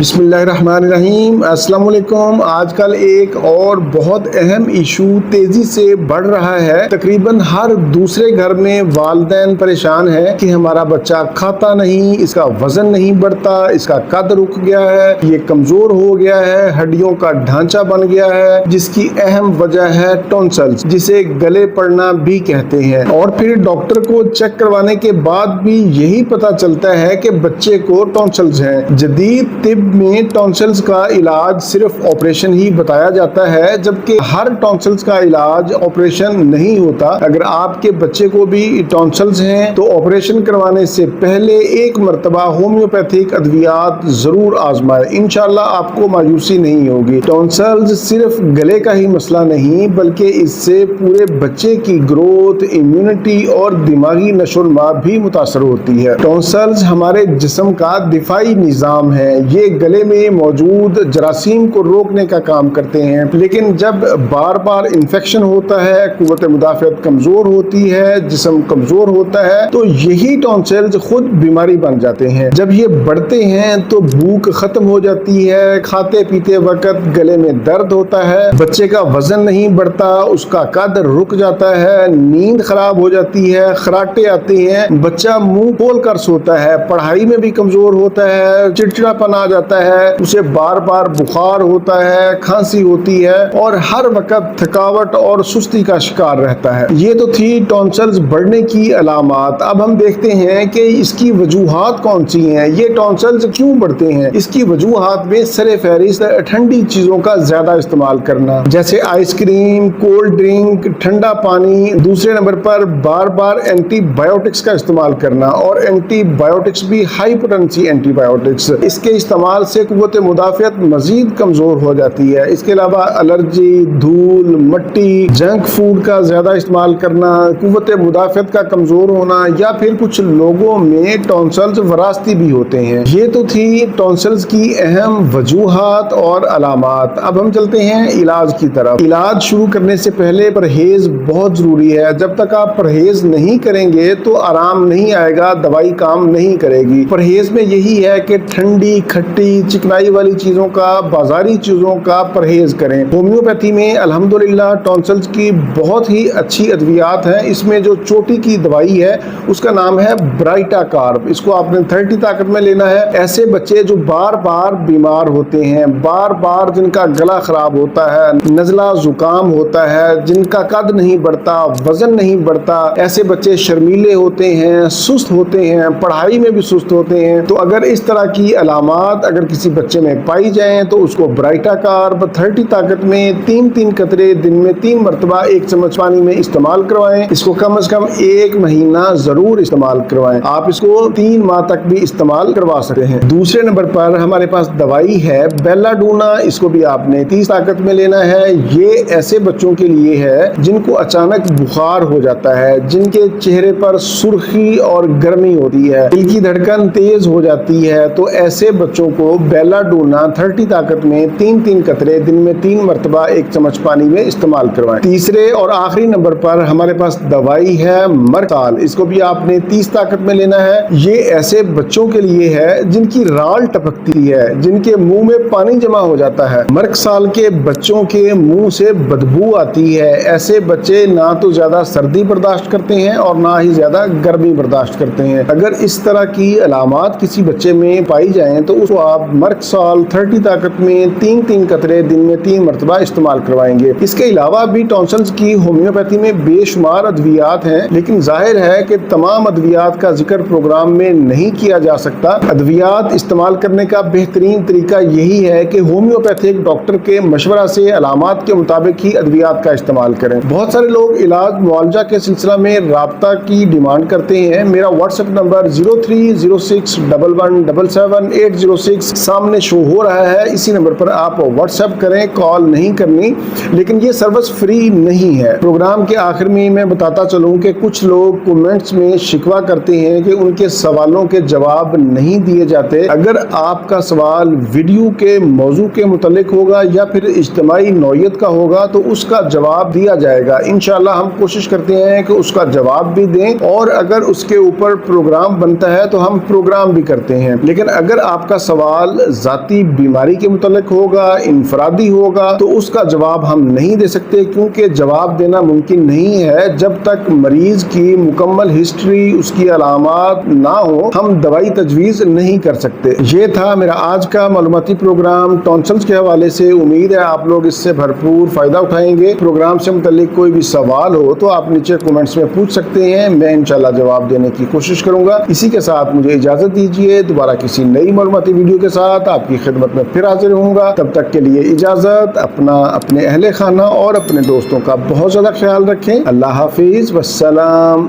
بسم اللہ الرحمن الرحیم۔ السلام علیکم۔ آج کل ایک اور بہت اہم ایشو تیزی سے بڑھ رہا ہے۔ تقریباً ہر دوسرے گھر میں والدین پریشان ہیں کہ ہمارا بچہ کھاتا نہیں، اس کا وزن نہیں بڑھتا، اس کا قد رک گیا ہے، یہ کمزور ہو گیا ہے، ہڈیوں کا ڈھانچہ بن گیا ہے، جس کی اہم وجہ ہے ٹونسلز، جسے گلے پڑنا بھی کہتے ہیں۔ اور پھر ڈاکٹر کو چیک کروانے کے بعد بھی یہی پتہ چلتا ہے کہ بچے کو ٹونسلز ہیں۔ جدید طب میں ٹونسلز کا علاج صرف آپریشن ہی بتایا جاتا ہے، جبکہ ہر ٹونسلز کا علاج آپریشن نہیں ہوتا۔ اگر آپ کے بچے کو بھی ٹونسلز ہیں تو آپریشن کروانے سے پہلے ایک مرتبہ ہومیوپیتھک ادویات ضرور آزمائیں۔ انشاءاللہ آپ کو مایوسی نہیں ہوگی۔ ٹونسلز صرف گلے کا ہی مسئلہ نہیں، بلکہ اس سے پورے بچے کی گروتھ، امیونٹی اور دماغی نشو و نما بھی متاثر ہوتی ہے۔ ٹونسلز ہمارے جسم کا دفاعی نظام ہے۔ یہ گلے میں موجود جراثیم کو روکنے کا کام کرتے ہیں، لیکن جب بار بار انفیکشن ہوتا ہے، قوت مدافعت کمزور ہوتی ہے، جسم کمزور ہوتا ہے، تو یہی ٹونسلز خود بیماری بن جاتے ہیں۔ جب یہ بڑھتے ہیں تو بھوک ختم ہو جاتی ہے، کھاتے پیتے وقت گلے میں درد ہوتا ہے، بچے کا وزن نہیں بڑھتا، اس کا قد رک جاتا ہے، نیند خراب ہو جاتی ہے، خراٹے آتے ہیں، بچہ منہ کھول کر سوتا ہے، پڑھائی میں بھی کمزور ہوتا ہے، چڑچڑاپن آ جاتا ہے، اسے بار بار بخار ہوتا ہے، کھانسی ہوتی ہے اور ہر وقت تھکاوٹ اور سستی کا شکار رہتا ہے۔ یہ تو تھی ٹونسلز بڑھنے کی علامات۔ اب ہم دیکھتے ہیں کہ اس کی وجوہات کون سی ہیں، یہ ٹونسلز کیوں بڑھتے ہیں۔ اس کی وجوہات میں سر فہرست ٹھنڈی چیزوں کا زیادہ استعمال کرنا، جیسے آئس کریم، کولڈ ڈرنک، ٹھنڈا پانی۔ دوسرے نمبر پر بار بار اینٹی بایوٹکس کا استعمال کرنا، اور اینٹی بایوٹکس بھی ہائی پوٹینسی اینٹی بایوٹکس۔ اس کے استعمال سے قوت مدافعت مزید کمزور ہو جاتی ہے۔ اس کے علاوہ الرجی، دھول، مٹی، جنک فوڈ کا زیادہ استعمال کرنا، قوت مدافعت کا کمزور ہونا، یا پھر کچھ لوگوں میں ٹونسلز وراثتی بھی ہوتے ہیں۔ یہ تو تھی ٹونسلز کی اہم وجوہات اور علامات۔ اب ہم چلتے ہیں علاج کی طرف۔ علاج شروع کرنے سے پہلے پرہیز بہت ضروری ہے۔ جب تک آپ پرہیز نہیں کریں گے تو آرام نہیں آئے گا، دوائی کام نہیں کرے گی۔ پرہیز میں یہی ہے کہ ٹھنڈی، کھٹی، چکنائی والی چیزوں کا، بازاری چیزوں کا پرہیز کریں۔ ہومیوپیتھی میں الحمدللہ ٹونسلز کی بہت ہی اچھی ادویات ہیں۔ اس میں جو چوٹی کی دوائی ہے اس کا نام ہے برائٹا کارب۔ اس کو آپ نے 30 طاقت میں لینا ہے۔ ایسے بچے جو بار بار بیمار ہوتے ہیں، بار بار جن کا گلا خراب ہوتا ہے، نزلہ زکام ہوتا ہے، جن کا قد نہیں بڑھتا، وزن نہیں بڑھتا، ایسے بچے شرمیلے ہوتے ہیں، سست ہوتے ہیں، پڑھائی میں بھی سست ہوتے ہیں، تو اگر اس طرح کی علامات اگر کسی بچے میں پائی جائیں تو اس کو برائٹا کارب 30 طاقت میں 3 قطرے دن میں 3 مرتبہ 1 چمچ پانی میں استعمال کروائیں۔ اس کو کم از کم 1 مہینہ ضرور استعمال کروائیں۔ آپ اس کو 3 ماہ تک بھی استعمال کروا سکتے ہیں۔ دوسرے نمبر پر ہمارے پاس دوائی ہے بیلا ڈونا۔ اس کو بھی آپ نے 30 طاقت میں لینا ہے۔ یہ ایسے بچوں کے لیے ہے جن کو اچانک بخار ہو جاتا ہے، جن کے چہرے پر سرخی اور گرمی ہوتی ہے، دل کی دھڑکن تیز ہو جاتی ہے، تو ایسے بچوں کو بیلا ڈونا 30 طاقت میں 3 قطرے دن میں 3 مرتبہ 1 چمچ پانی میں استعمال کروائیں۔ تیسرے اور آخری نمبر پر ہمارے پاس دوائی ہے مرسال۔ اس کو بھی آپ نے 30 طاقت میں لینا ہے۔ یہ ایسے بچوں کے لیے ہے جن کی رال ٹپکتی ہے، جن کے منہ میں پانی جمع ہو جاتا ہے۔ مرسال کے بچوں کے منہ سے بدبو آتی ہے۔ ایسے بچے نہ تو زیادہ سردی برداشت کرتے ہیں اور نہ ہی زیادہ گرمی برداشت کرتے ہیں۔ اگر اس طرح کی علامات کسی بچے میں پائی جائیں تو اس کو آپ مرسال 30 طاقت میں 3 قطرے دن میں 3 مرتبہ استعمال کروائیں گے۔ اس کے علاوہ بھی ٹونسلز کی ہومیوپیتھی میں بے شمار ادویات ہیں، لیکن ظاہر ہے کہ تمام ادویات کا ذکر پروگرام میں نہیں کیا جا سکتا۔ ادویات استعمال کرنے کا بہترین طریقہ یہی ہے کہ ہومیوپیتھک ڈاکٹر کے مشورہ سے علامات کے مطابق ہی ادویات کا استعمال کریں۔ بہت سارے لوگ علاج معالجہ کے سلسلہ میں رابطہ کی ڈیمانڈ کرتے ہیں۔ میرا واٹس ایپ نمبر 030611777806 سامنے شو ہو رہا ہے۔ اسی نمبر پر آپ واٹس ایپ کریں، کال نہیں کرنی، لیکن یہ سروس فری نہیں ہے۔ پروگرام کے آخر میں میں بتاتا چلوں کہ کچھ لوگ کمنٹس میں شکوہ کرتے ہیں کہ ان کے سوالوں کے جواب نہیں دیے جاتے۔ اگر آپ کا سوال ویڈیو کے موضوع کے متعلق ہوگا یا پھر اجتماعی نوعیت کا ہوگا تو اس کا جواب دیا جائے گا۔ انشاءاللہ ہم کوشش کرتے ہیں کہ اس کا جواب بھی دیں، اور اگر اس کے اوپر پروگرام بنتا ہے تو ہم پروگرام بھی کرتے ہیں۔ لیکن اگر آپ کا سوال سوال ذاتی بیماری کے متعلق ہوگا، انفرادی ہوگا، تو اس کا جواب ہم نہیں دے سکتے، کیونکہ جواب دینا ممکن نہیں ہے جب تک مریض کی مکمل ہسٹری، اس کی علامات نہ ہو، ہم دوائی تجویز نہیں کر سکتے۔ یہ تھا میرا آج کا معلوماتی پروگرام ٹونسلز کے حوالے سے۔ امید ہے آپ لوگ اس سے بھرپور فائدہ اٹھائیں گے۔ پروگرام سے متعلق کوئی بھی سوال ہو تو آپ نیچے کومنٹس میں پوچھ سکتے ہیں، میں انشاءاللہ جواب دینے کی کوشش کروں گا۔ اسی کے ساتھ مجھے اجازت دیجیے، دوبارہ کسی نئی معلوماتی ویڈیو کے ساتھ آپ کی خدمت میں پھر حاضر ہوں گا۔ تب تک کے لیے اجازت، اپنے اہل خانہ اور اپنے دوستوں کا بہت زیادہ خیال رکھیں۔ اللہ حافظ، والسلام۔